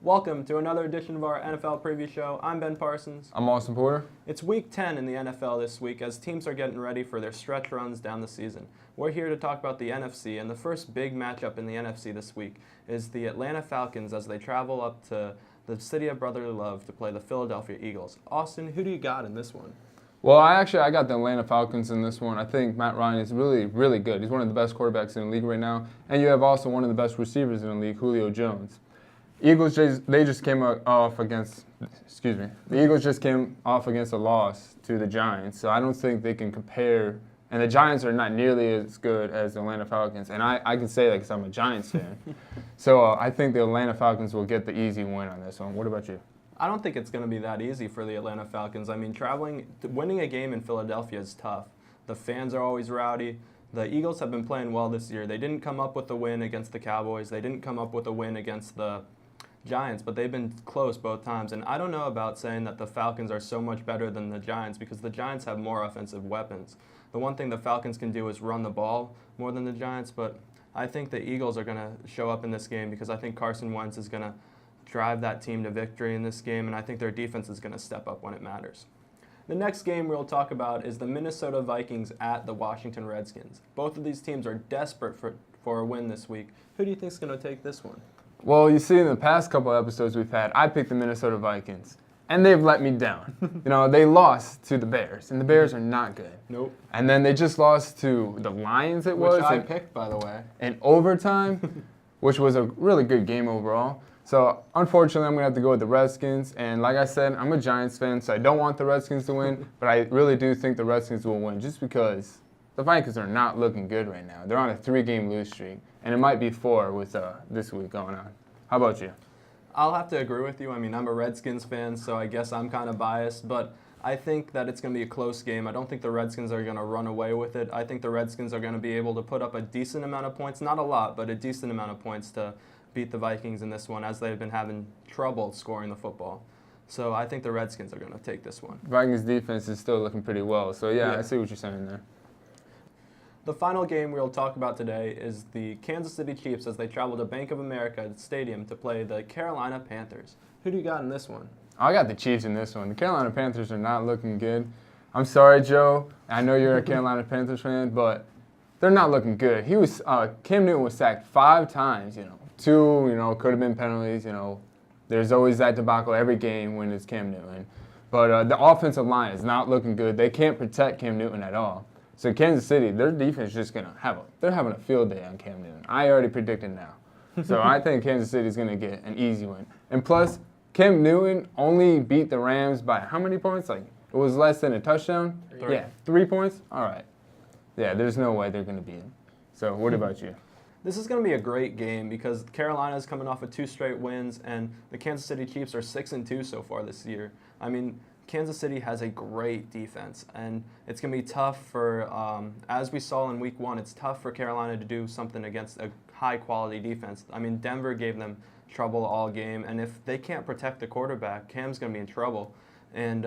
Welcome to another edition of our NFL preview show. I'm Ben Parsons. I'm Austin Porter. It's week 10 in the NFL this week as teams are getting ready for their stretch runs down the season. We're here to talk about the NFC, and the first big matchup in the NFC this week is the Atlanta Falcons as they travel up to the city of brotherly love to play the Philadelphia Eagles. Austin, who do you got in this one? Well, I got the Atlanta Falcons in this one. I think Matt Ryan is really, really good. He's one of the best quarterbacks in the league right now, and you have also one of the best receivers in the league, Julio Jones. Eagles just came off against a loss to the Giants, so I don't think they can compare. And the Giants are not nearly as good as the Atlanta Falcons, and I can say that because I'm a Giants fan. So I think the Atlanta Falcons will get the easy win on this one. What about you? I don't think it's going to be that easy for the Atlanta Falcons. I mean, winning a game in Philadelphia is tough. The fans are always rowdy. The Eagles have been playing well this year. They didn't come up with a win against the Cowboys. They didn't come up with a win against the Giants, but they've been close both times. And I don't know about saying that the Falcons are so much better than the Giants because the Giants have more offensive weapons. The one thing the Falcons can do is run the ball more than the Giants, but I think the Eagles are going to show up in this game because I think Carson Wentz is going to drive that team to victory in this game, and I think their defense is going to step up when it matters. The next game we'll talk about is the Minnesota Vikings at the Washington Redskins. Both of these teams are desperate for a win this week. Who do you think is going to take this one? Well, you see, in the past couple episodes we've had, I picked the Minnesota Vikings, and they've let me down. They lost to the Bears, and the Bears are not good. Nope. And then they just lost to the Lions, Which I picked, by the way. In overtime, which was a really good game overall. So, unfortunately, I'm going to have to go with the Redskins. And like I said, I'm a Giants fan, so I don't want the Redskins to win, but I really do think the Redskins will win just because the Vikings are not looking good right now. They're on a 3-game lose streak, and it might be 4 with this week going on. How about you? I'll have to agree with you. I mean, I'm a Redskins fan, so I guess I'm kind of biased, but I think that it's going to be a close game. I don't think the Redskins are going to run away with it. I think the Redskins are going to be able to put up a decent amount of points, not a lot, but a decent amount of points to beat the Vikings in this one as they've been having trouble scoring the football. So I think the Redskins are going to take this one. Vikings defense is still looking pretty well, so yeah. I see what you're saying there. The final game we'll talk about today is the Kansas City Chiefs as they travel to Bank of America Stadium to play the Carolina Panthers. Who do you got in this one? I got the Chiefs in this one. The Carolina Panthers are not looking good. I'm sorry, Joe. I know you're a Carolina Panthers fan, but they're not looking good. Cam Newton was sacked 5 times, 2, could have been penalties, There's always that debacle every game when it's Cam Newton. But the offensive line is not looking good. They can't protect Cam Newton at all. So Kansas City, their defense is just they're having a field day on Cam Newton. I already predicted now. So I think Kansas City is going to get an easy win. And plus, Cam Newton only beat the Rams by how many points? It was less than a touchdown? 3. Yeah, 3 points? All right. Yeah, there's no way they're going to beat him. So what about you? This is going to be a great game because Carolina is coming off of 2 straight wins, and the Kansas City Chiefs are 6-2 so far this year. I mean, Kansas City has a great defense, and it's going to be tough for, as we saw in Week 1, it's tough for Carolina to do something against a high-quality defense. I mean, Denver gave them trouble all game, and if they can't protect the quarterback, Cam's going to be in trouble. And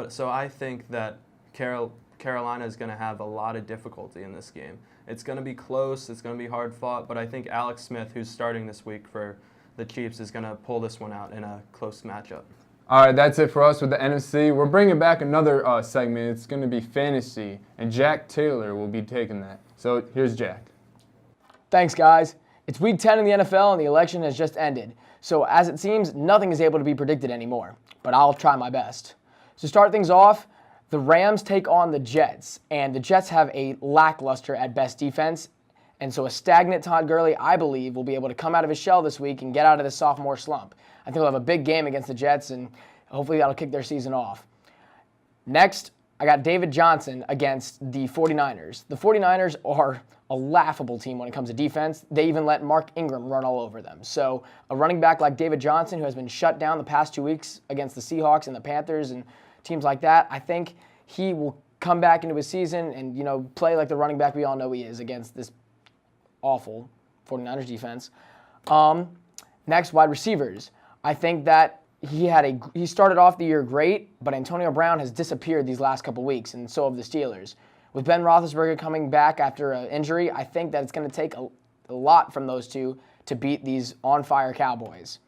so I think that Carolina is going to have a lot of difficulty in this game. It's going to be close. It's going to be hard fought, but I think Alex Smith, who's starting this week for the Chiefs, is going to pull this one out in a close matchup. All right, that's it for us with the NFC. We're bringing back another segment. It's going to be fantasy, and Jack Taylor will be taking that. So here's Jack. Thanks, guys. It's Week 10 in the NFL, and the election has just ended. So as it seems, nothing is able to be predicted anymore, but I'll try my best. To start things off, the Rams take on the Jets, and the Jets have a lackluster at best defense, and so a stagnant Todd Gurley, I believe, will be able to come out of his shell this week and get out of the sophomore slump. I think we'll have a big game against the Jets, and hopefully that'll kick their season off. Next, I got David Johnson against the 49ers. The 49ers are a laughable team when it comes to defense. They even let Mark Ingram run all over them. So a running back like David Johnson, who has been shut down the past 2 weeks against the Seahawks and the Panthers and teams like that, I think he will come back into his season and play like the running back we all know he is against this awful 49ers defense. Next, wide receivers. I think that he started off the year great, but Antonio Brown has disappeared these last couple weeks, and so have the Steelers. With Ben Roethlisberger coming back after an injury, I think that it's going to take a lot from those two to beat these on-fire Cowboys.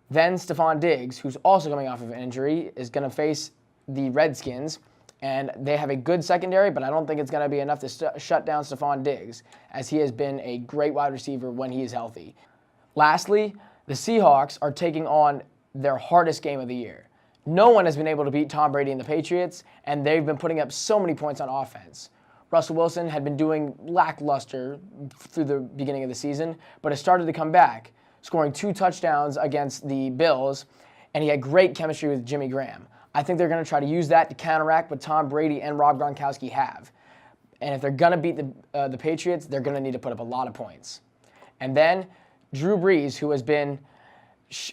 Then Stephon Diggs, who's also coming off of an injury, is going to face the Redskins. And they have a good secondary, but I don't think it's going to be enough to shut down Stephon Diggs, as he has been a great wide receiver when he is healthy. Lastly, the Seahawks are taking on their hardest game of the year. No one has been able to beat Tom Brady and the Patriots, and they've been putting up so many points on offense. Russell Wilson had been doing lackluster through the beginning of the season, but has started to come back, scoring 2 touchdowns against the Bills, and he had great chemistry with Jimmy Graham. I think they're going to try to use that to counteract what Tom Brady and Rob Gronkowski have. And if they're going to beat the Patriots, they're going to need to put up a lot of points. And then Drew Brees, who has been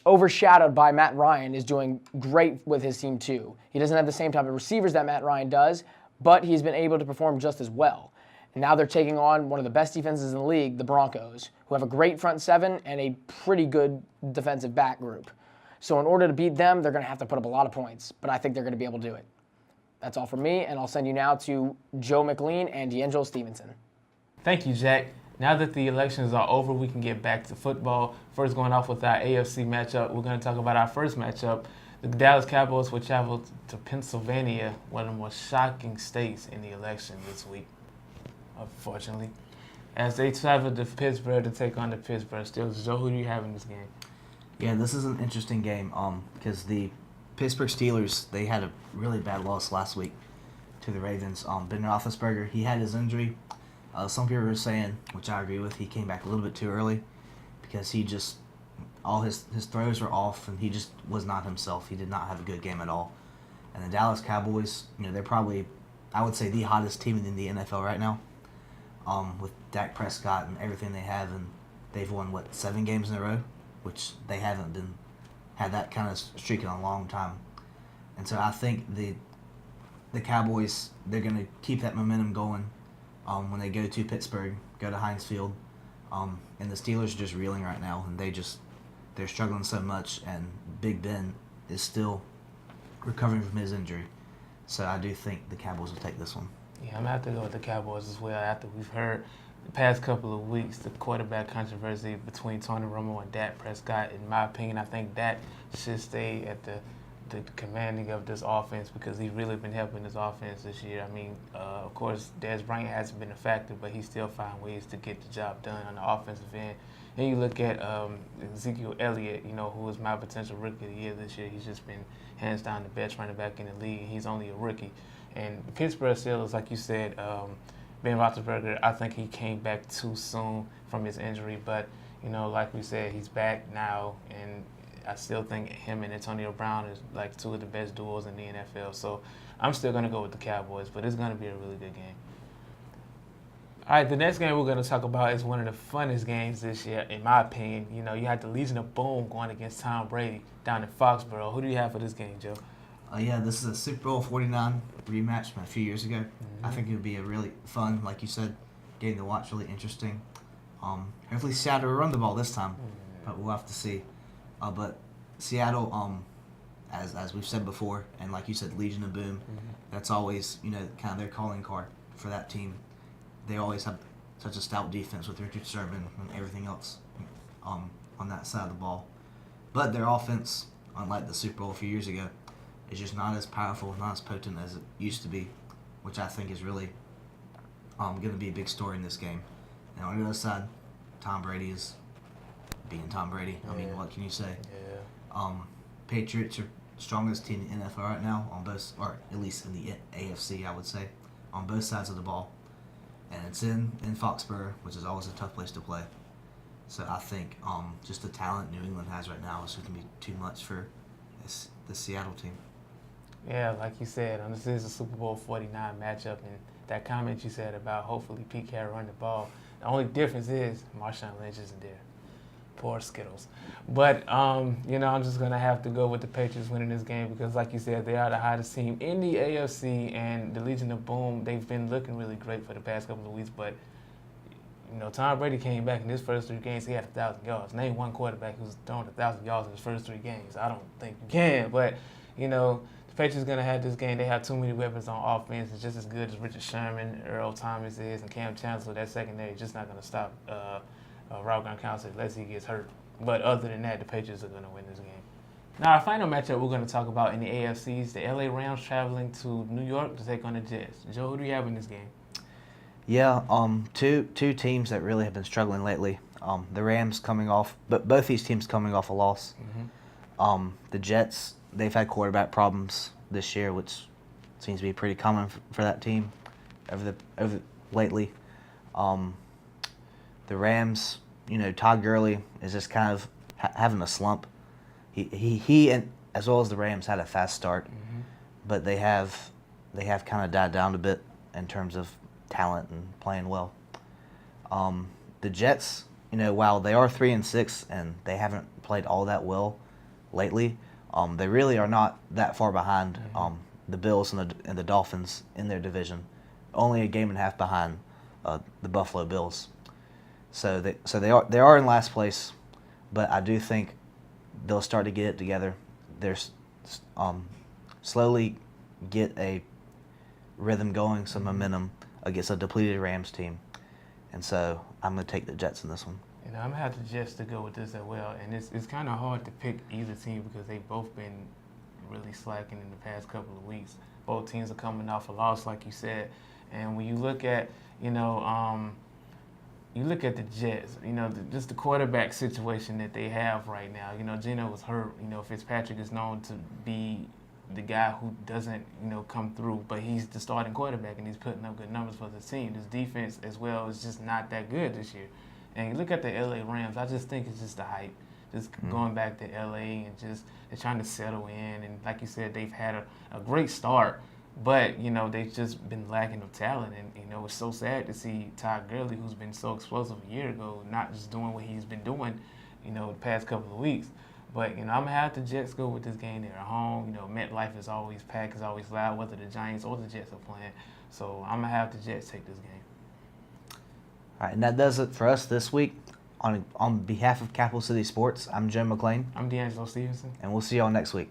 overshadowed by Matt Ryan, is doing great with his team too. He doesn't have the same type of receivers that Matt Ryan does, but he's been able to perform just as well. And now they're taking on one of the best defenses in the league, the Broncos, who have a great front seven and a pretty good defensive back group. So in order to beat them, they're going to have to put up a lot of points, but I think they're going to be able to do it. That's all from me, and I'll send you now to Joe McLean and DeAngelo Stevenson. Thank you, Jack. Now that the elections are over, we can get back to football. First, going off with our AFC matchup, we're going to talk about our first matchup. The Dallas Cowboys will travel to Pennsylvania, one of the most shocking states in the election this week, unfortunately, as they travel to Pittsburgh to take on the Pittsburgh Steelers. Joe, who do you have in this game? Yeah, this is an interesting game because the Pittsburgh Steelers, they had a really bad loss last week to the Ravens. Ben Roethlisberger, he had his injury. Some people were saying, which I agree with, he came back a little bit too early because he just, all his throws were off and he just was not himself. He did not have a good game at all. And the Dallas Cowboys, they're probably, I would say, the hottest team in the NFL right now with Dak Prescott and everything they have. And they've won, 7 games in a row? Which they haven't had that kind of streak in a long time. And so I think the Cowboys, they're going to keep that momentum going when they go to Pittsburgh, go to Heinz Field. And the Steelers are just reeling right now, and they're struggling so much, and Big Ben is still recovering from his injury. So I do think the Cowboys will take this one. Yeah, I'm going to have to go with the Cowboys as well after we've heard the past couple of weeks the quarterback controversy between Tony Romo and Dak Prescott. In my opinion, I think Dak should stay at the commanding of this offense because he's really been helping this offense this year. I mean, of course, Dez Bryant hasn't been a factor, but he still finds ways to get the job done on the offensive end. And you look at Ezekiel Elliott, who was my potential rookie of the year this year. He's just been hands down the best running back in the league, and he's only a rookie. And the Pittsburgh Steelers, like you said, Ben Roethlisberger, I think he came back too soon from his injury, but like we said, he's back now, and I still think him and Antonio Brown is like 2 of the best duos in the NFL. So I'm still going to go with the Cowboys, but it's going to be a really good game. All right, the next game we're going to talk about is one of the funnest games this year, in my opinion. You had the Legion of Boom going against Tom Brady down in Foxborough. Who do you have for this game, Joe? Yeah, this is a Super Bowl 49 rematch from a few years ago. I think it would be a really fun, like you said, game to watch, really interesting. Hopefully Seattle will run the ball this time, but we'll have to see. But Seattle, as we've said before, and like you said, Legion of Boom, that's always, kind of their calling card for that team. They always have such a stout defense with Richard Sherman and everything else on that side of the ball. But their offense, unlike the Super Bowl a few years ago, is just not as powerful, not as potent as it used to be, which I think is really going to be a big story in this game. Now, on the other side, Tom Brady is being Tom Brady. I mean, what can you say? Yeah. Patriots are strongest team in the NFL right now on both, or at least in the AFC, I would say, on both sides of the ball. And it's in Foxborough, which is always a tough place to play. So I think just the talent New England has right now is going to be too much for the Seattle team. Yeah, like you said, this is a Super Bowl 49 matchup, and that comment you said about hopefully Pete Carroll run the ball, the only difference is Marshawn Lynch isn't there. Poor Skittles. But, I'm just going to have to go with the Patriots winning this game because, like you said, they are the hottest team in the AFC, and the Legion of Boom, they've been looking really great for the past couple of weeks. But, Tom Brady came back in his first 3 games. He had 1,000 yards. Name one quarterback who's thrown 1,000 yards in his first 3 games. I don't think you can. But, the Patriots are going to have this game. They have too many weapons on offense. It's just as good as Richard Sherman, Earl Thomas is, and Cam Chancellor. That secondary is just not going to stop Rob Gronkowski unless he gets hurt. But other than that, the Patriots are going to win this game. Now, our final matchup we're going to talk about in the AFC is the LA Rams traveling to New York to take on the Jets. Joe, who do you have in this game? Yeah, two teams that really have been struggling lately. The Rams coming off, but both these teams coming off a loss. The Jets, they've had quarterback problems this year, which seems to be pretty common for that team over lately. The Rams, Todd Gurley is just kind of having a slump. He and as well as the Rams had a fast start, but they have kind of died down a bit in terms of talent and playing well. The Jets, while they are 3-6 and they haven't played all that well lately, they really are not that far behind the Bills and the Dolphins in their division. Only a game and a half behind the Buffalo Bills. So they are in last place, but I do think they'll start to get it together. They're slowly get a rhythm going, some momentum against a depleted Rams team, and so I'm going to take the Jets in this one. I'm going to have the Jets to go with this as well, and it's kind of hard to pick either team because they've both been really slacking in the past couple of weeks. Both teams are coming off a loss, like you said, and when you look at, you look at the Jets, just the quarterback situation that they have right now. Geno was hurt. Fitzpatrick is known to be the guy who doesn't, come through, but he's the starting quarterback and he's putting up good numbers for the team. This defense as well is just not that good this year. And you look at the LA Rams, I just think it's just the hype. Just going back to LA and just they're trying to settle in. And like you said, they've had a great start, but, they've just been lacking of talent. And, it's so sad to see Todd Gurley, who's been so explosive a year ago, not just doing what he's been doing, the past couple of weeks. But, I'm going to have the Jets go with this game. They're at home. MetLife is always packed, is always loud, whether the Giants or the Jets are playing. So I'm going to have the Jets take this game. All right, and that does it for us this week. On behalf of Capital City Sports, I'm Joe McLean. I'm DeAngelo Stevenson. And we'll see y'all next week.